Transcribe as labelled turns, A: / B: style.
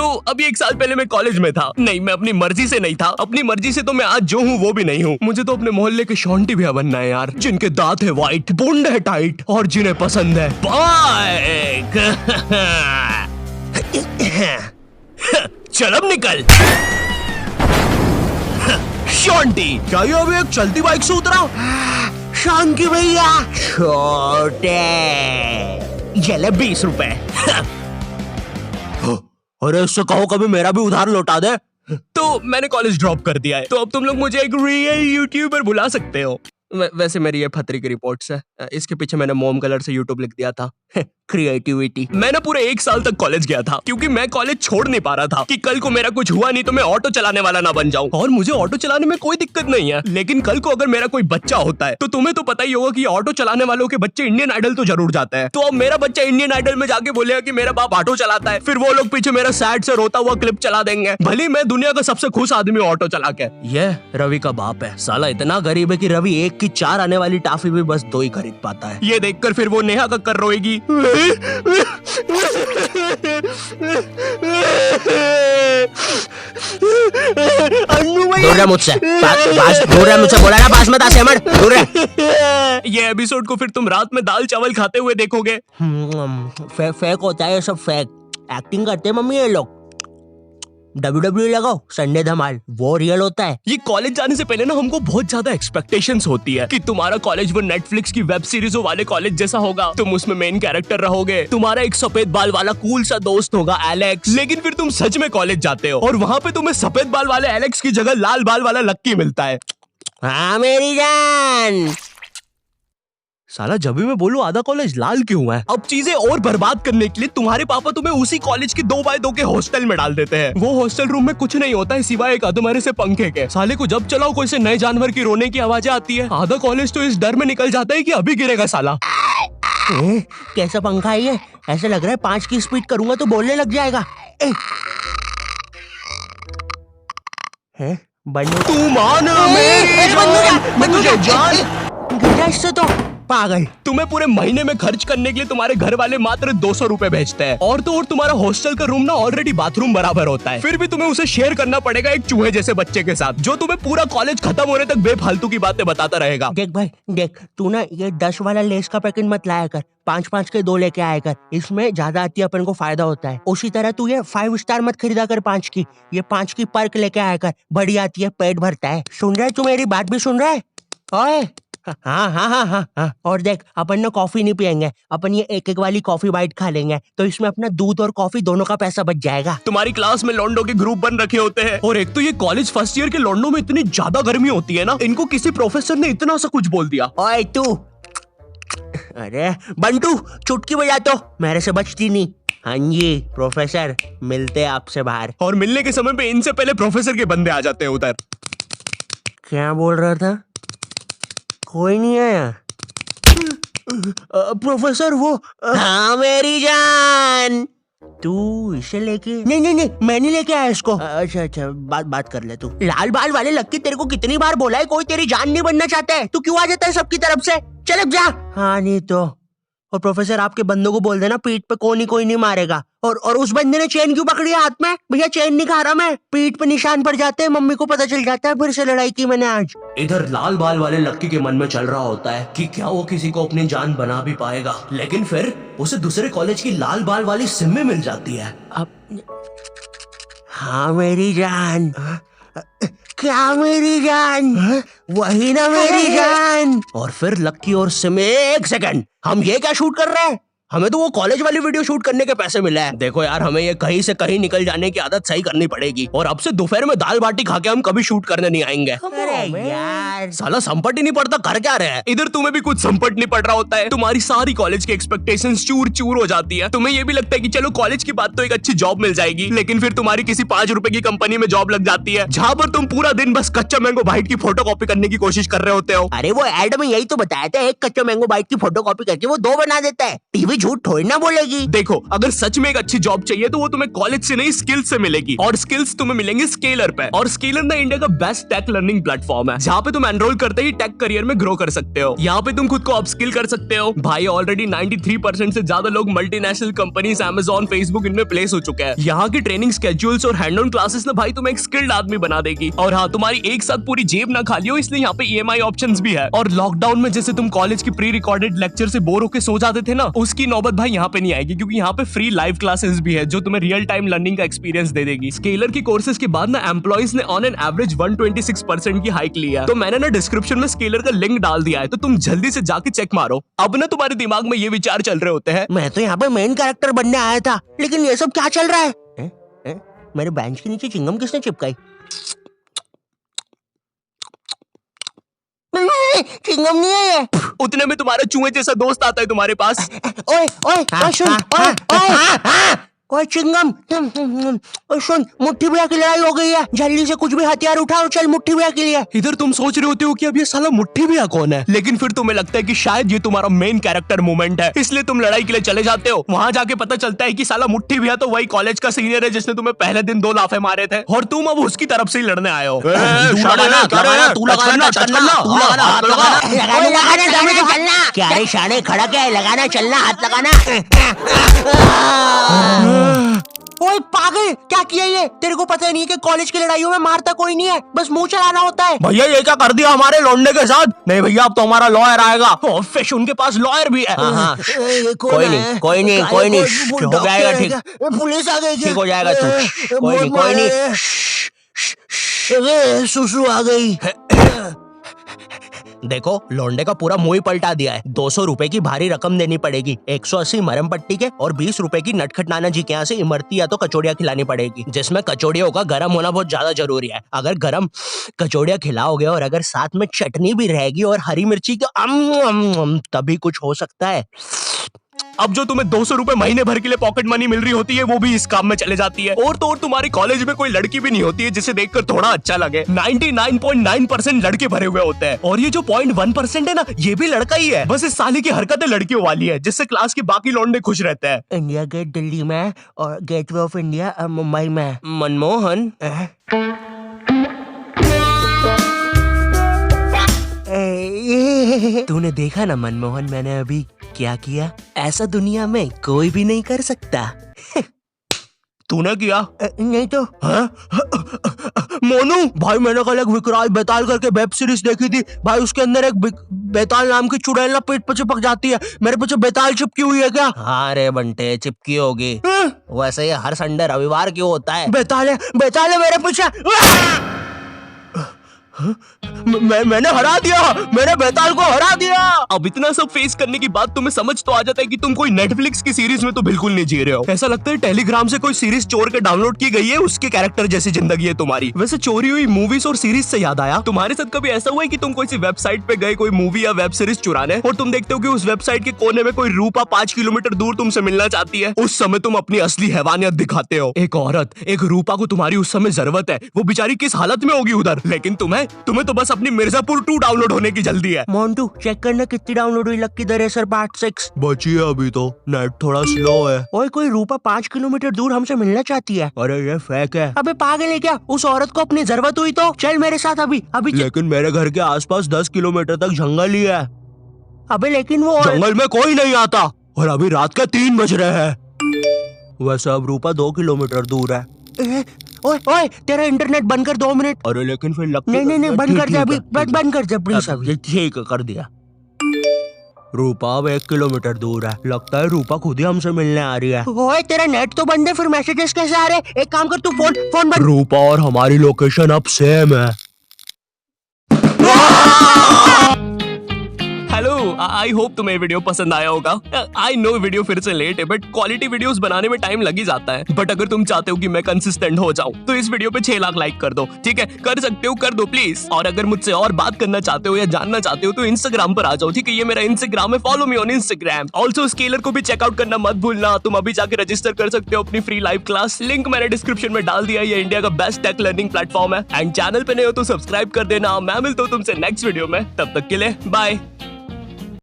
A: तो अभी 1 साल पहले मैं कॉलेज में था। नहीं, मैं अपनी मर्जी से नहीं था। अपनी मर्जी से तो मैं आज जो हूँ वो भी नहीं हूँ। मुझे तो अपने मोहल्ले के शॉन्टी भैया बनना है यार, जिनके दांत है व्हाइट, बूंद है टाइट और जिन्हें पसंद है बाइक। चल अब निकल। शॉन्टी, क्या ये अभी एक चलती बाइक से उतरा?
B: शॉन्टी भैया, छोटे चले 20 रुपए।
A: अरे इससे कहो कभी मेरा भी उधार लौटा दे। तो मैंने कॉलेज ड्रॉप कर दिया है, तो अब तुम लोग मुझे एक रियल यूट्यूबर बुला सकते हो। वैसे मेरी ये फतरी की रिपोर्ट्स है। इसके पीछे मैंने मोम कलर से यूट्यूब लिख दिया था। क्रिएटिविटी। मैं ना पूरे 1 साल तक कॉलेज गया था, क्योंकि मैं कॉलेज छोड़ नहीं पा रहा था कि कल को मेरा कुछ हुआ नहीं तो मैं ऑटो चलाने वाला ना बन जाऊं। और मुझे ऑटो चलाने में कोई दिक्कत नहीं है, लेकिन कल को अगर मेरा कोई बच्चा होता है तो तुम्हें तो पता ही होगा कि ऑटो चलाने वालों के बच्चे इंडियन आइडल तो जरूर जाते हैं। तो अब मेरा बच्चा इंडियन आइडल में जाके बोलेगा कि मेरा बाप ऑटो चलाता है, फिर वो लोग पीछे मेरा सैड से रोता हुआ क्लिप चला देंगे, भले मैं दुनिया का सबसे खुश आदमी ऑटो चला के। ये रवि का बाप है, साला इतना गरीब है कि रवि 1 की 4 आने वाली टाफी भी बस 2 ही खरीद पाता है। ये देखकर फिर वो नेहा कक्कर रोएगी।
B: दूर रह मुझसे, दूर रह मुझसे, बोला ना पास मत आ सेमर, दूर रह।
A: ये एपिसोड को फिर तुम रात में दाल चावल खाते हुए देखोगे।
B: फेक होता है ये सब, फेक एक्टिंग करते हैं मम्मी ये लोग। WWE लगाओ, संडे धमाल, वो रियल होता है।
A: ये कॉलेज जाने से पहले ना हमको बहुत ज्यादा एक्सपेक्टेशंस होती है कि तुम्हारा कॉलेज वो नेटफ्लिक्स की वेब सीरीजों वाले कॉलेज जैसा होगा, तुम उसमें मेन कैरेक्टर रहोगे, तुम्हारा एक सफेद बाल वाला कूल सा दोस्त होगा एलेक्स। लेकिन फिर तुम सच में कॉलेज जाते हो और वहाँ पे तुम्हें सफेद बाल वाले एलेक्स की जगह लाल बाल वाला लक्की मिलता है।
B: हाँ मेरी जान।
A: साला जब भी मैं बोलूं आधा कॉलेज लाल क्यों है। अब चीजें और बर्बाद करने के लिए तुम्हारे पापा तुम्हें उसी कॉलेज के 2x2 के हॉस्टल में डाल देते हैं। वो हॉस्टल रूम में कुछ नहीं होता है सिवाय एक अधमरे से पंखे के। साले को जब चलाओ कोई से नए जानवर की रोने की आवाजें आती है। आधा कॉलेज तो इस डर में निकल जाता है कि अभी गिरेगा साला।
B: कैसा पंखा है ये? ऐसा लग रहा है 5 की स्पीड करूंगा तो बोलने लग जाएगा।
A: तू मान मेरी जान।
B: इससे तो पागल।
A: तुम्हें पूरे महीने में खर्च करने के लिए तुम्हारे घर वाले मात्र 200 रुपए भेजते हैं, और तो और तुम्हारा हॉस्टल का रूम ना ऑलरेडी बाथरूम बराबर होता है, फिर भी तुम्हें उसे शेयर करना पड़ेगा एक चूहे जैसे बच्चे के साथ, जो तुम्हें पूरा कॉलेज खत्म होने तक बेफालतू की बातें बताता रहेगा।
B: देख भाई देख, तू ना ये 10 वाला लेस का पैकेट मत लाया कर, 5-5 के 2 लेके आया कर, इसमें ज्यादा आती है, अपन को फायदा होता है। उसी तरह तू ये 5 स्टार मत खरीदा कर 5 की, ये 5 की पर्क लेके आया कर, बड़ी आती है, पेट भरता है। सुन रहा है तू? मेरी बात भी सुन रहा है? ओए हाँ। और देख, अपन ना कॉफी नहीं पियेंगे, अपन ये 1-1 वाली कॉफी बाइट खा लेंगे, तो इसमें अपना दूध और कॉफी दोनों का पैसा बच जाएगा।
A: तुम्हारी क्लास में लॉन्डो के ग्रुप बन रखे होते हैं, और एक तो ये कॉलेज फर्स्ट ईयर के लॉन्डो में इतनी ज्यादा गर्मी होती है ना, इनको किसी प्रोफेसर ने इतना सा कुछ बोल दिया।
B: ओए तू, अरे बंटू चुटकी बजा तो, मेरे से बचती नहीं। हाँ जी प्रोफेसर, मिलते आपसे बाहर।
A: और मिलने के समय पे इनसे पहले प्रोफेसर के बंदे आ जाते हैं उधर।
B: क्या बोल रहा था? कोई नहीं आया। प्रोफेसर वो हाँ मेरी जान, तू इसे लेके? नहीं मैं नहीं लेके आया इसको। अच्छा बात कर ले तू। लाल बाल वाले लक्की, तेरे को कितनी बार बोला है कोई तेरी जान नहीं बनना चाहता है, तू क्यों आ जाता है सबकी तरफ से? चल जा। हाँ नहीं तो। और प्रोफेसर आपके बंदों को बोल देना पीठ पे कोई नहीं मारेगा। और उस बंदे ने चेन क्यों पकड़ी है हाथ में? भैया चेन नहीं खा रहा मैं, पीठ पे निशान पड़ जाते हैं, मम्मी को पता चल जाता है, फिर से लड़ाई की मैंने आज।
A: इधर लाल बाल वाले लक्की के मन में चल रहा होता है कि क्या वो किसी को अपनी जान बना भी पाएगा, लेकिन फिर उसे दूसरे कॉलेज की लाल बाल वाली सिम्मी मिल जाती है।
B: हाँ मेरी जान। क्या मेरी जान? वही ना मेरी जान।
A: और फिर लक्की और सिम्मी, 1 सेकंड, हम ये क्या शूट कर रहे हैं? हमें तो वो कॉलेज वाली वीडियो शूट करने के पैसे मिले हैं। देखो यार, हमें ये कहीं से कहीं निकल जाने की आदत सही करनी पड़ेगी, और अब से दोपहर में दाल बाटी खा के हम कभी शूट करने नहीं आएंगे।
B: अरे यार,
A: साला संपट ही नहीं पड़ता, कर क्या रहे हैं? इधर तुम्हें भी कुछ संपट नहीं पड़ रहा होता है, तुम्हारी सारी कॉलेज की एक्सपेक्टेशंस चूर चूर हो जाती है। तुम्हें ये भी लगता है कि चलो कॉलेज की बात तो एक अच्छी जॉब मिल जाएगी, लेकिन फिर तुम्हारी किसी 5 रुपए की कंपनी में जॉब लग जाती है, जहाँ पर तुम पूरा दिन बस कच्चा मैंगो बाइट की फोटो कॉपी करने की कोशिश कर रहे होते हो।
B: अरे वो एड में यही तो बताया था, एक कच्चा मैंगो बाइट की फोटो कॉपी करके वो 2 बना देता है। टीवी झूठ थोड़ी ना बोलेगी।
A: देखो, अगर सच में एक अच्छी जॉब चाहिए तो वो तुम्हें कॉलेज से नहीं स्किल्स से मिलेगी, और स्किल्स तुम्हें मिलेंगे स्केलर पे। और स्केलर ना इंडिया का बेस्ट टेक लर्निंग प्लेटफॉर्म है, जहाँ पे तुम एनरोल करते ही टेक करियर में ग्रो कर सकते हो। यहाँ पे तुम खुद को अपस्किल कर सकते हो। भाई ऑलरेडी 93% से ज्यादा लोग मल्टीनेशनल कंपनीज, Amazon, Facebook इनमें प्लेस हो चुके हैं। यहाँ की ट्रेनिंग स्केड्यूल्स और हैंड ऑन क्लासेस ना भाई तुम्हें एक स्किल्ड आदमी बना देगी। और हाँ, तुम्हारी एक साथ पूरी जेब ना खाली हो, इसलिए यहाँ पे EMI ऑप्शंस भी है। और लॉकडाउन में जैसे तुम कॉलेज की प्री रिकॉर्डेड लेक्चर से बोर होकर सो जाते थे ना, उसकी नौबत भाई यहाँ पे नहीं आएगी, क्योंकि यहाँ पे फ्री लाइव क्लासेस भी है जो तुम्हें रियल टाइम लर्निंग का एक्सपीरियंस दे देगी। स्केलर की कोर्सेज के बाद ना एम्प्लॉइज ने ऑन एन एवरेज 126% की हाइक लिया है। तो मैंने ना डिस्क्रिप्शन में स्केलर का लिंक डाल दिया है, तो तुम जल्दी से जाके चेक मारो। अब ना तुम्हारे दिमाग में ये विचार चल रहे होते हैं,
B: मैं तो यहाँ पे मेन कैरेक्टर बनने आया था, लेकिन ये सब क्या चल रहा है? मेरे बेंच के नीचे चिंगम किसने चिपकाई? चिंगम नहीं है ये।
A: उतने में तुम्हारा चूहे जैसा दोस्त आता है तुम्हारे पास।
B: ओए ओए ओए सुन, ओए चिंगम, ओए सुन, मुट्ठी भैया की लड़ाई हो गई है, जल्दी से कुछ भी हथियार उठाओ, चल मुट्ठी भैया के लिए।
A: इधर तुम सोच रहे होते हो कि अब ये साला मुट्ठी भैया कौन है, लेकिन फिर तुम्हें लगता है कि शायद ये तुम्हारा मेन कैरेक्टर मोमेंट है, इसलिए तुम लड़ाई के लिए चले जाते हो। वहां जाके पता चलता है कि साला मुट्ठी भैया तो वही कॉलेज का सीनियर है जिसने तुम्हें पहले दिन 2 लाफे मारे थे, और तुम अब उसकी तरफ से ही लड़ने आए हो।
B: क्या रे शाने, खड़ा क्या है? लगाना, चलना, हाथ लगाना। ओए पागल, क्या किया ये? तेरे को पता नहीं है कि कॉलेज की लड़ाइयों में मारता कोई नहीं है, बस मुंह चलाना होता है।
A: भैया ये क्या कर दिया हमारे लौंडे के साथ? नहीं भैया, अब तो हमारा लॉयर आएगा। फिश उनके पास लॉयर भी है।
B: हाँ, कोई नहीं, हो जाएगा ठीक, पुलिस आ गई,
A: ठीक हो जाएगा तू,
B: कोई नहीं। सुसु आ गई।
A: देखो, लौंडे का पूरा मुंह ही पलटा दिया है। 200 रुपए की भारी रकम देनी पड़ेगी, 180 मरम पट्टी के, और 20 रुपए की नटखट नाना जी के यहाँ से इमरती या तो कचौड़ियाँ खिलानी पड़ेगी, जिसमें कचौड़ियों का गर्म होना बहुत ज्यादा जरूरी है। अगर गर्म कचौड़ियाँ खिलाओगे और अगर साथ में चटनी भी रहेगी और हरी मिर्ची तो तभी कुछ हो सकता है। अब जो तुम्हें 200 रुपए महीने भर के लिए पॉकेट मनी मिल रही होती है, वो भी इस काम में चले जाती है। और तो और तुम्हारी कॉलेज में कोई लड़की भी नहीं होती है जिसे देखकर थोड़ा अच्छा लगे। 99.9% लड़के भरे हुए होते हैं, और ये जो 0.1% है ना, ये भी लड़का ही है। बस इस साले की हरकतें लड़कियों वाली है, जिससे क्लास के बाकी लौंडे खुश रहते हैं।
B: इंडिया गेट दिल्ली में और गेटवे ऑफ इंडिया मुंबई में।
A: मनमोहन,
B: तूने देखा ना मनमोहन, मैंने अभी क्या किया? ऐसा दुनिया में कोई भी नहीं कर सकता।
A: तूने किया?
B: नहीं तो।
A: मोनू भाई, मैंने कल एक विकराल बेताल करके वेब सीरीज देखी थी भाई, उसके अंदर एक बेताल नाम की चुड़ैल ना पेट पे चिपक जाती है। मेरे पीछे बेताल चिपकी हुई है क्या?
B: हाँ रे बंटे, चिपकी होगी। वैसे ये हर संडे रविवार क्यों होता है?
A: बेताल है मेरे पीछे। मैंने हरा दिया, मैंने बेताल को हरा दिया। अब इतना सब फेस करने के बाद तुम्हें समझ तो आ जाता है कि तुम कोई नेटफ्लिक्स की सीरीज में तो बिल्कुल नहीं जी रहे हो। ऐसा लगता है टेलीग्राम से कोई सीरीज चोर के डाउनलोड की गई है, उसके कैरेक्टर जैसी जिंदगी है तुम्हारी। वैसे चोरी हुई मूवीज और सीरीज से याद आया, तुम्हारे साथ कभी ऐसा हुआ है कि तुम कोई सी वेबसाइट पे गए कोई मूवी या वेब सीरीज चुराने, और तुम देखते हो कि उस वेबसाइट के कोने में कोई रूपा 5 किलोमीटर दूर तुमसे मिलना चाहती है? उस समय तुम अपनी असली हैवानियत दिखाते हो। एक औरत, एक रूपा को तुम्हारी उस समय जरूरत है, वो बेचारी किस हालत में होगी उधर, लेकिन तुम्हें तो बस अपनी मिर्जापुर 2 डाउनलोड होने की जल्दी है।
B: मोन्टू चेक करना कितनी डाउनलोड हुई लक्की द रेसर पार्ट 6।
A: बची है अभी तो, नेट थोड़ा स्लो है।
B: ओए कोई रूपा 5 किलोमीटर दूर हमसे मिलना चाहती है।
A: अरे ये फेक है।
B: अबे पागल है क्या? उस औरत को अपनी जरूरत हुई तो चल मेरे साथ अभी।
A: लेकिन मेरे घर के आसपास 10 किलोमीटर तक जंगल ही है।
B: अबे लेकिन वो
A: जंगल में कोई नहीं आता, और अभी रात के 3 बज रहे हैं। वैसे अब रूपा 2 किलोमीटर दूर है।
B: ओए तेरा इंटरनेट बंद कर 2 मिनट।
A: अरे लेकिन फिर
B: नहीं बंद कर दे अभी, बंद कर दे प्लीज अभी।
A: ठीक कर दिया। रूपा अब 1 किलोमीटर दूर है, लगता है रूपा खुद ही हमसे मिलने आ रही है।
B: ओए तेरा नेट तो बंद है, फिर मैसेजेस कैसे आ रहे? एक काम कर, तू फोन बंद।
A: रूपा और हमारी लोकेशन अब सेम है। हेलो, आई होप तुम्हें वीडियो पसंद आया होगा। आई नो वीडियो फिर से लेट है, बट क्वालिटी वीडियोस बनाने में टाइम लग ही जाता है। बट अगर तुम चाहते हो कि मैं कंसिस्टेंट हो जाऊं, तो इस वीडियो पे 6 लाख लाइक कर दो। ठीक है, कर सकते हो, कर दो प्लीज। और अगर मुझसे और बात करना चाहते हो या जानना चाहते हो तो इंस्टाग्राम पर आ जाओ। ठीक है, ये मेरा इंस्टाग्राम है, follow me on Instagram. Also scalar को भी चेकआउट करना मत भूलना। तुम अभी जाकर रजिस्टर कर सकते हो अपनी फ्री लाइव क्लास, लिंक मैंने डिस्क्रिप्शन में डाल दिया। ये इंडिया का बेस्ट टेक लर्निंग प्लेटफॉर्म है। एंड चैनल पे नए हो तो सब्सक्राइब कर देना। मैं मिलता हूँ तुमसे नेक्स्ट वीडियो में, तब तक के लिए बाय।